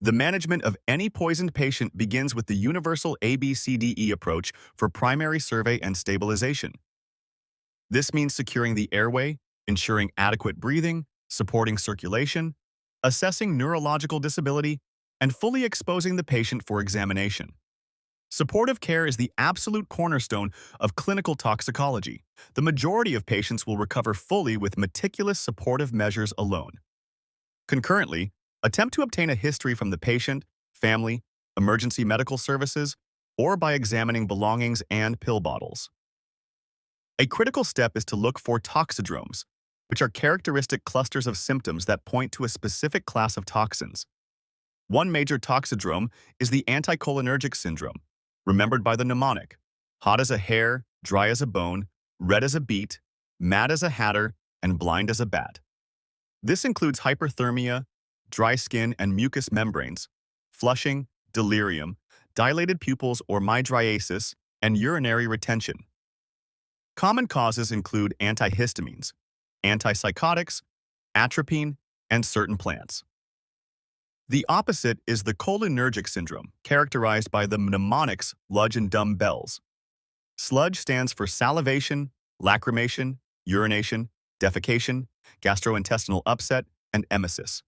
The management of any poisoned patient begins with the universal ABCDE approach for primary survey and stabilization. This means securing the airway, ensuring adequate breathing, supporting circulation, assessing neurological disability, and fully exposing the patient for examination. Supportive care is the absolute cornerstone of clinical toxicology. The majority of patients will recover fully with meticulous supportive measures alone. Concurrently, attempt to obtain a history from the patient, family, emergency medical services, or by examining belongings and pill bottles. A critical step is to look for toxidromes, which are characteristic clusters of symptoms that point to a specific class of toxins. One major toxidrome is the anticholinergic syndrome, remembered by the mnemonic: hot as a hare, dry as a bone, red as a beet, mad as a hatter, and blind as a bat. This includes hyperthermia, dry skin and mucous membranes, flushing, delirium, dilated pupils or mydriasis, and urinary retention. Common causes include antihistamines, antipsychotics, atropine, and certain plants. The opposite is the cholinergic syndrome, characterized by the mnemonics sludge and dumb bells. Sludge stands for salivation, lacrimation, urination, defecation, gastrointestinal upset, and emesis.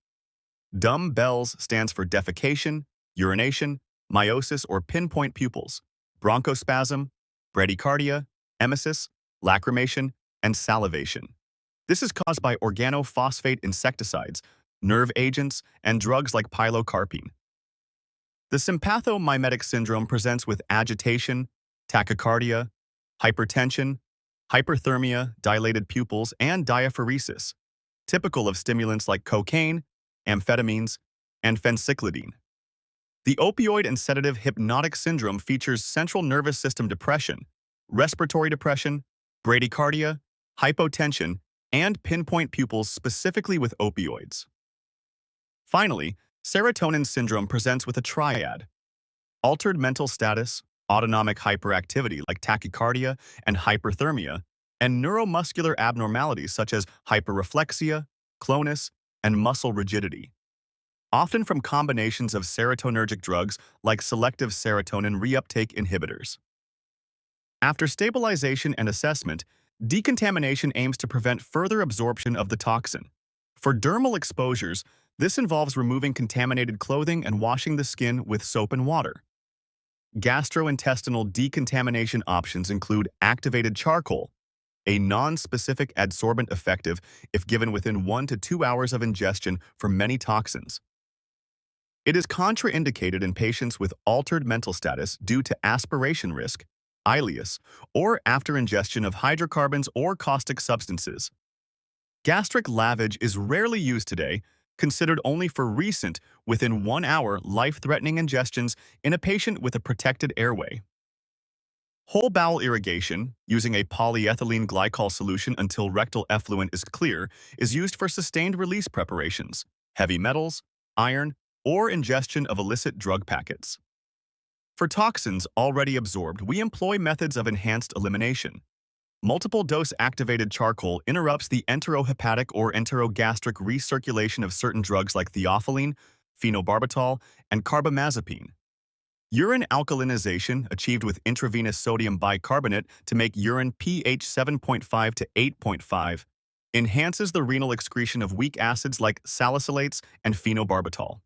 Dumb bells stands for defecation, urination, meiosis or pinpoint pupils, bronchospasm, bradycardia, emesis, lacrimation, and salivation. This is caused by organophosphate insecticides, nerve agents, and drugs like pilocarpine. The sympathomimetic syndrome presents with agitation, tachycardia, hypertension, hyperthermia, dilated pupils, and diaphoresis, typical of stimulants like cocaine, amphetamines, and phencyclidine. The opioid and sedative hypnotic syndrome features central nervous system depression, respiratory depression, bradycardia, hypotension, and pinpoint pupils specifically with opioids. Finally, serotonin syndrome presents with a triad: altered mental status, autonomic hyperactivity like tachycardia and hyperthermia, and neuromuscular abnormalities such as hyperreflexia, clonus, and muscle rigidity, often from combinations of serotonergic drugs like selective serotonin reuptake inhibitors. After stabilization and assessment, decontamination aims to prevent further absorption of the toxin. For dermal exposures, this involves removing contaminated clothing and washing the skin with soap and water. Gastrointestinal decontamination options include activated charcoal, a non-specific adsorbent effective if given within 1 to 2 hours of ingestion for many toxins. It is contraindicated in patients with altered mental status due to aspiration risk, ileus, or after ingestion of hydrocarbons or caustic substances. Gastric lavage is rarely used today, considered only for recent, within 1 hour, life-threatening ingestions in a patient with a protected airway. Whole bowel irrigation, using a polyethylene glycol solution until rectal effluent is clear, is used for sustained release preparations, heavy metals, iron, or ingestion of illicit drug packets. For toxins already absorbed, we employ methods of enhanced elimination. Multiple dose activated charcoal interrupts the enterohepatic or enterogastric recirculation of certain drugs like theophylline, phenobarbital, and carbamazepine. Urine alkalinization, achieved with intravenous sodium bicarbonate to make urine pH 7.5 to 8.5, enhances the renal excretion of weak acids like salicylates and phenobarbital.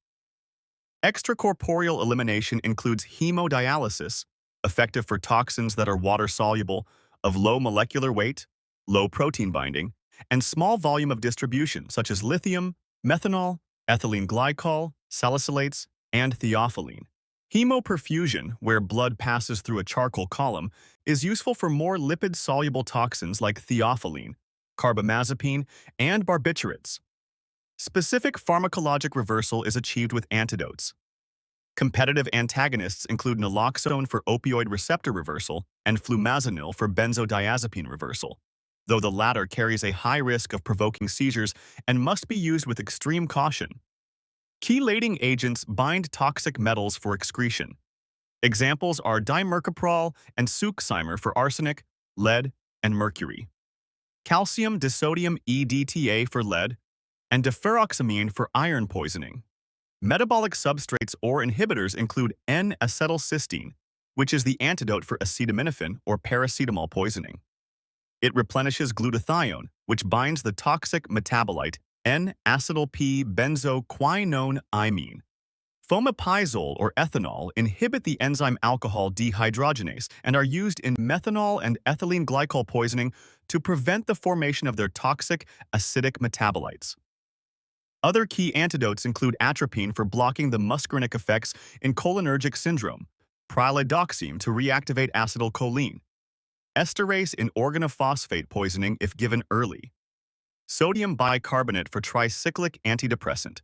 Extracorporeal elimination includes hemodialysis, effective for toxins that are water-soluble, of low molecular weight, low protein binding, and small volume of distribution such as lithium, methanol, ethylene glycol, salicylates, and theophylline. Hemoperfusion, where blood passes through a charcoal column, is useful for more lipid-soluble toxins like theophylline, carbamazepine, and barbiturates. Specific pharmacologic reversal is achieved with antidotes. Competitive antagonists include naloxone for opioid receptor reversal and flumazenil for benzodiazepine reversal, though the latter carries a high risk of provoking seizures and must be used with extreme caution. Chelating agents bind toxic metals for excretion. Examples are dimercaprol and succimer for arsenic, lead, and mercury. Calcium disodium EDTA for lead, and deferoxamine for iron poisoning. Metabolic substrates or inhibitors include N-acetylcysteine, which is the antidote for acetaminophen or paracetamol poisoning. It replenishes glutathione, which binds the toxic metabolite N-acetylp-benzoquinone-imine. Fomepizole or ethanol inhibit the enzyme alcohol dehydrogenase and are used in methanol and ethylene glycol poisoning to prevent the formation of their toxic acidic metabolites. Other key antidotes include atropine for blocking the muscarinic effects in cholinergic syndrome, pralidoxime to reactivate acetylcholine, esterase in organophosphate poisoning if given early, sodium bicarbonate for tricyclic antidepressant,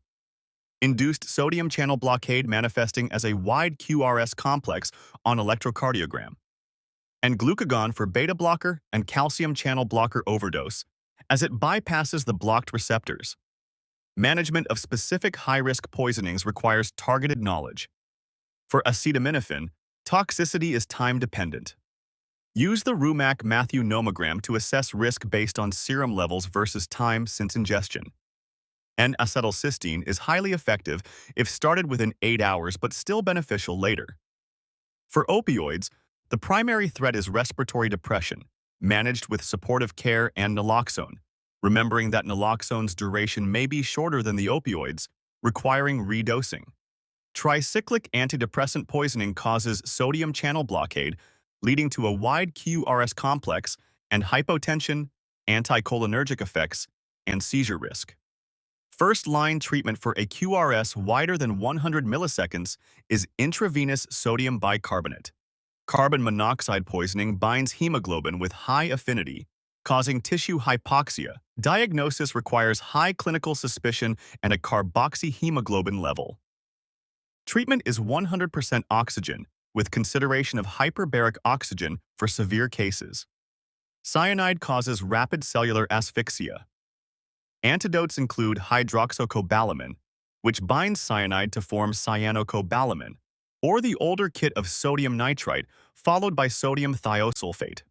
induced sodium channel blockade manifesting as a wide QRS complex on electrocardiogram, and glucagon for beta blocker and calcium channel blocker overdose, as it bypasses the blocked receptors. Management of specific high-risk poisonings requires targeted knowledge. For acetaminophen, toxicity is time-dependent. Use the Rumack-Matthew nomogram to assess risk based on serum levels versus time since ingestion. N-acetylcysteine is highly effective if started within 8 hours but still beneficial later. For opioids, the primary threat is respiratory depression, managed with supportive care and naloxone, remembering that naloxone's duration may be shorter than the opioids, requiring redosing. Tricyclic antidepressant poisoning causes sodium channel blockade, leading to a wide QRS complex and hypotension, anticholinergic effects, and seizure risk. First-line treatment for a QRS wider than 100 milliseconds is intravenous sodium bicarbonate. Carbon monoxide poisoning binds hemoglobin with high affinity, causing tissue hypoxia. Diagnosis requires high clinical suspicion and a carboxyhemoglobin level. Treatment is 100% oxygen, with consideration of hyperbaric oxygen for severe cases. Cyanide causes rapid cellular asphyxia. Antidotes include hydroxycobalamin, which binds cyanide to form cyanocobalamin, or the older kit of sodium nitrite, followed by sodium thiosulfate.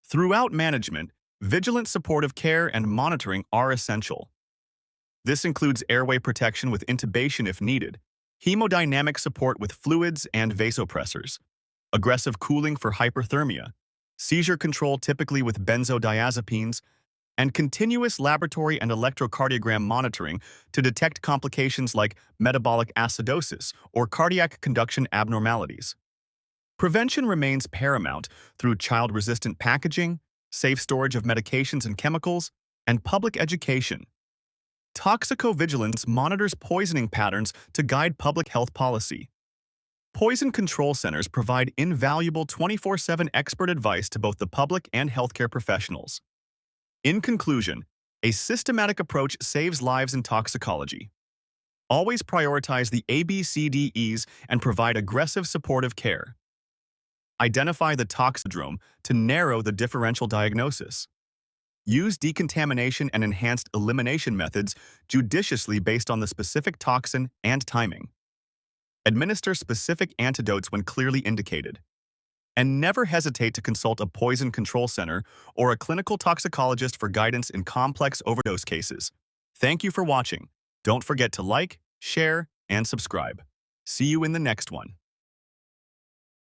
Throughout management, vigilant supportive care and monitoring are essential. This includes airway protection with intubation if needed, hemodynamic support with fluids and vasopressors, aggressive cooling for hyperthermia, seizure control typically with benzodiazepines, and continuous laboratory and electrocardiogram monitoring to detect complications like metabolic acidosis or cardiac conduction abnormalities. Prevention remains paramount through child-resistant packaging, safe storage of medications and chemicals, and public education. Toxicovigilance monitors poisoning patterns to guide public health policy. Poison control centers provide invaluable 24/7 expert advice to both the public and healthcare professionals. In conclusion, a systematic approach saves lives in toxicology. Always prioritize the ABCDEs and provide aggressive supportive care. Identify the toxidrome to narrow the differential diagnosis. Use decontamination and enhanced elimination methods judiciously based on the specific toxin and timing. Administer specific antidotes when clearly indicated. And never hesitate to consult a poison control center or a clinical toxicologist for guidance in complex overdose cases. Thank you for watching. Don't forget to like, share, and subscribe. See you in the next one.